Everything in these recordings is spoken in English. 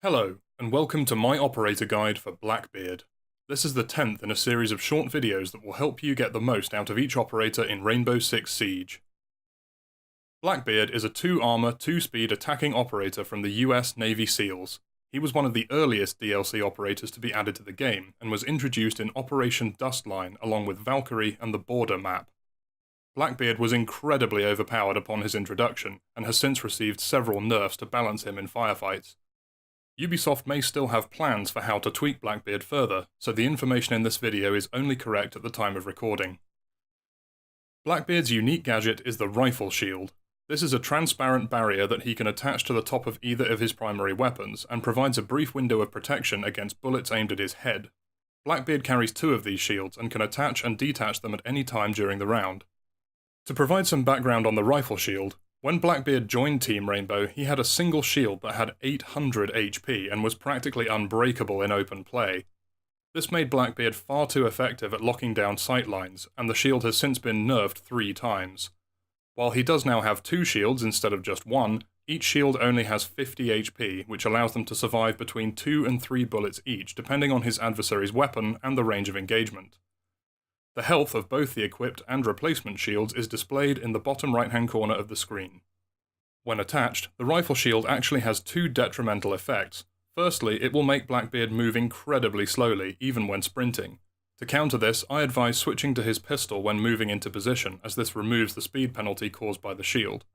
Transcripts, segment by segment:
Hello, and welcome to my operator guide for Blackbeard. This is the 10th in a series of short videos that will help you get the most out of each operator in Rainbow Six Siege. Blackbeard is a 2-armor, 2-speed attacking operator from the US Navy SEALs. He was one of the earliest DLC operators to be added to the game, and was introduced in Operation Dustline along with Valkyrie and the Border map. Blackbeard was incredibly overpowered upon his introduction, and has since received several nerfs to balance him in firefights. Ubisoft may still have plans for how to tweak Blackbeard further, so the information in this video is only correct at the time of recording. Blackbeard's unique gadget is the Rifle Shield. This is a transparent barrier that he can attach to the top of either of his primary weapons, and provides a brief window of protection against bullets aimed at his head. Blackbeard carries 2 of these shields, and can attach and detach them at any time during the round. To provide some background on the Rifle Shield, when Blackbeard joined Team Rainbow, he had a single shield that had 800 HP and was practically unbreakable in open play. This made Blackbeard far too effective at locking down sightlines, and the shield has since been nerfed 3 times. While he does now have 2 shields instead of just 1, each shield only has 50 HP, which allows them to survive between 2 and 3 bullets each, depending on his adversary's weapon and the range of engagement. The health of both the equipped and replacement shields is displayed in the bottom right-hand corner of the screen. When attached, the Rifle Shield actually has 2 detrimental effects. Firstly, it will make Blackbeard move incredibly slowly, even when sprinting. To counter this, I advise switching to his pistol when moving into position, as this removes the speed penalty caused by the shield.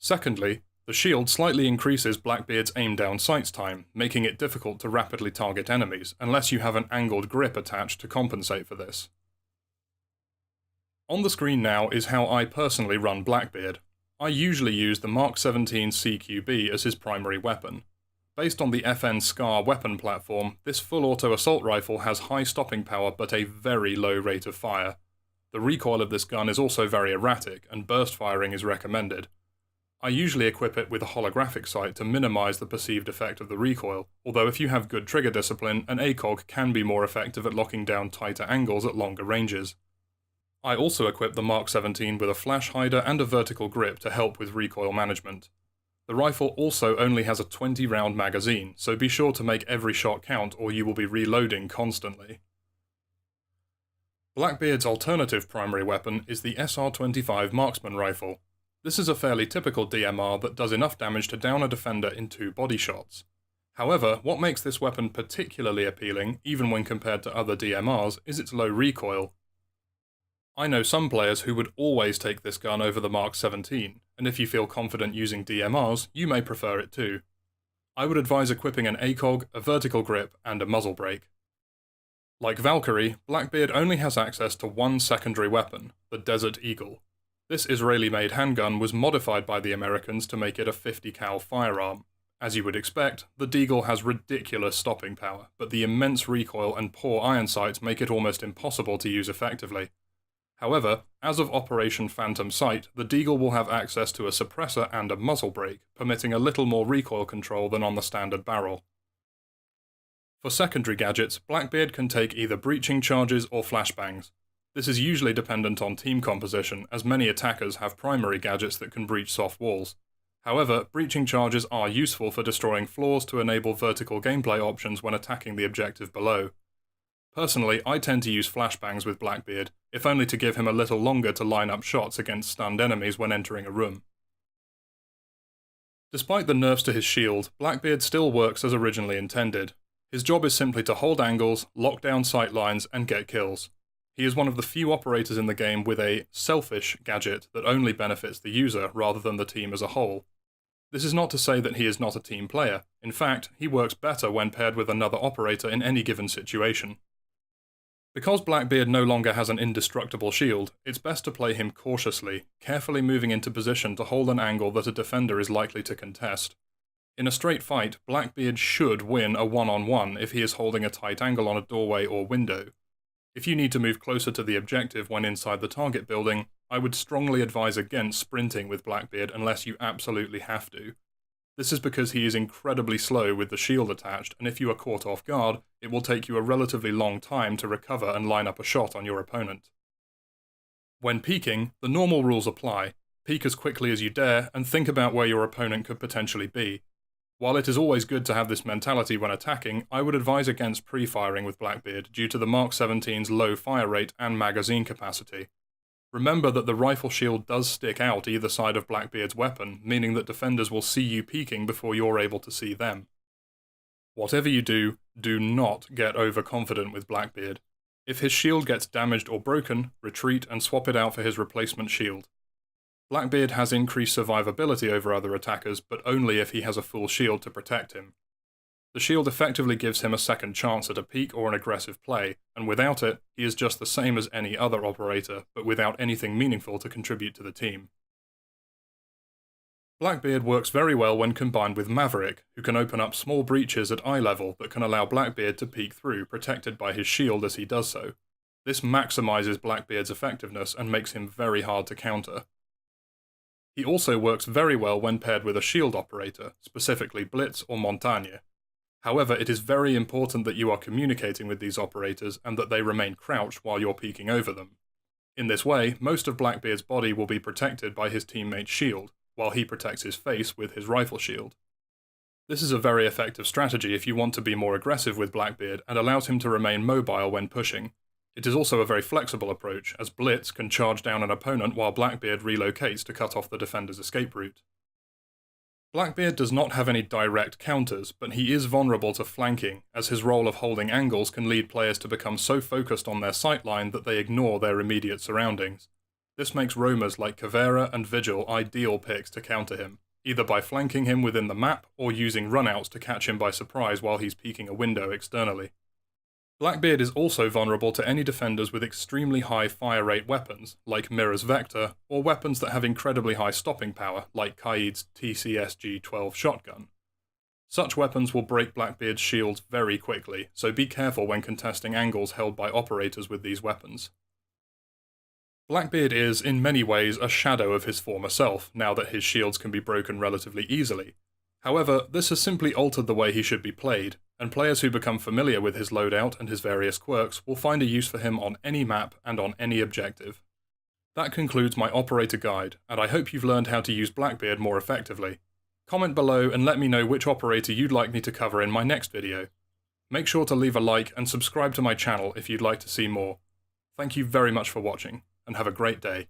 Secondly, the shield slightly increases Blackbeard's aim-down sights time, making it difficult to rapidly target enemies, unless you have an angled grip attached to compensate for this. On the screen now is how I personally run Blackbeard. I usually use the Mark 17 CQB as his primary weapon. Based on the FN SCAR weapon platform, this full-auto assault rifle has high stopping power but a very low rate of fire. The recoil of this gun is also very erratic, and burst firing is recommended. I usually equip it with a holographic sight to minimise the perceived effect of the recoil, although if you have good trigger discipline, an ACOG can be more effective at locking down tighter angles at longer ranges. I also equip the Mark 17 with a flash hider and a vertical grip to help with recoil management. The rifle also only has a 20-round magazine, so be sure to make every shot count or you will be reloading constantly. Blackbeard's alternative primary weapon is the SR-25 marksman rifle. This is a fairly typical DMR that does enough damage to down a defender in 2 body shots. However, what makes this weapon particularly appealing, even when compared to other DMRs, is its low recoil. I know some players who would always take this gun over the Mark 17, and if you feel confident using DMRs, you may prefer it too. I would advise equipping an ACOG, a vertical grip, and a muzzle brake. Like Valkyrie, Blackbeard only has access to 1 secondary weapon, the Desert Eagle. This Israeli-made handgun was modified by the Americans to make it a 50 cal firearm. As you would expect, the Deagle has ridiculous stopping power, but the immense recoil and poor iron sights make it almost impossible to use effectively. However, as of Operation Phantom Sight, the Deagle will have access to a suppressor and a muzzle brake, permitting a little more recoil control than on the standard barrel. For secondary gadgets, Blackbeard can take either breaching charges or flashbangs. This is usually dependent on team composition, as many attackers have primary gadgets that can breach soft walls. However, breaching charges are useful for destroying floors to enable vertical gameplay options when attacking the objective below. Personally, I tend to use flashbangs with Blackbeard, if only to give him a little longer to line up shots against stunned enemies when entering a room. Despite the nerfs to his shield, Blackbeard still works as originally intended. His job is simply to hold angles, lock down sight lines, and get kills. He is one of the few operators in the game with a selfish gadget that only benefits the user rather than the team as a whole. This is not to say that he is not a team player. In fact, he works better when paired with another operator in any given situation. Because Blackbeard no longer has an indestructible shield, it's best to play him cautiously, carefully moving into position to hold an angle that a defender is likely to contest. In a straight fight, Blackbeard should win a one-on-one if he is holding a tight angle on a doorway or window. If you need to move closer to the objective when inside the target building, I would strongly advise against sprinting with Blackbeard unless you absolutely have to. This is because he is incredibly slow with the shield attached, and if you are caught off guard, it will take you a relatively long time to recover and line up a shot on your opponent. When peeking, the normal rules apply. Peek as quickly as you dare, and think about where your opponent could potentially be. While it is always good to have this mentality when attacking, I would advise against pre-firing with Blackbeard due to the Mark 17's low fire rate and magazine capacity. Remember that the rifle shield does stick out either side of Blackbeard's weapon, meaning that defenders will see you peeking before you're able to see them. Whatever you do, do not get overconfident with Blackbeard. If his shield gets damaged or broken, retreat and swap it out for his replacement shield. Blackbeard has increased survivability over other attackers, but only if he has a full shield to protect him. The shield effectively gives him a second chance at a peek or an aggressive play, and without it, he is just the same as any other operator, but without anything meaningful to contribute to the team. Blackbeard works very well when combined with Maverick, who can open up small breaches at eye level that can allow Blackbeard to peek through, protected by his shield as he does so. This maximizes Blackbeard's effectiveness and makes him very hard to counter. He also works very well when paired with a shield operator, specifically Blitz or Montagne. However, it is very important that you are communicating with these operators and that they remain crouched while you're peeking over them. In this way, most of Blackbeard's body will be protected by his teammate's shield, while he protects his face with his rifle shield. This is a very effective strategy if you want to be more aggressive with Blackbeard and allows him to remain mobile when pushing. It is also a very flexible approach, as Blitz can charge down an opponent while Blackbeard relocates to cut off the defender's escape route. Blackbeard does not have any direct counters, but he is vulnerable to flanking, as his role of holding angles can lead players to become so focused on their sightline that they ignore their immediate surroundings. This makes roamers like Caveira and Vigil ideal picks to counter him, either by flanking him within the map or using runouts to catch him by surprise while he's peeking a window externally. Blackbeard is also vulnerable to any defenders with extremely high fire rate weapons, like Mirror's Vector, or weapons that have incredibly high stopping power, like Qaed's TCSG-12 shotgun. Such weapons will break Blackbeard's shields very quickly, so be careful when contesting angles held by operators with these weapons. Blackbeard is, in many ways, a shadow of his former self, now that his shields can be broken relatively easily. However, this has simply altered the way he should be played, and players who become familiar with his loadout and his various quirks will find a use for him on any map and on any objective. That concludes my operator guide, and I hope you've learned how to use Blackbeard more effectively. Comment below and let me know which operator you'd like me to cover in my next video. Make sure to leave a like and subscribe to my channel if you'd like to see more. Thank you very much for watching, and have a great day.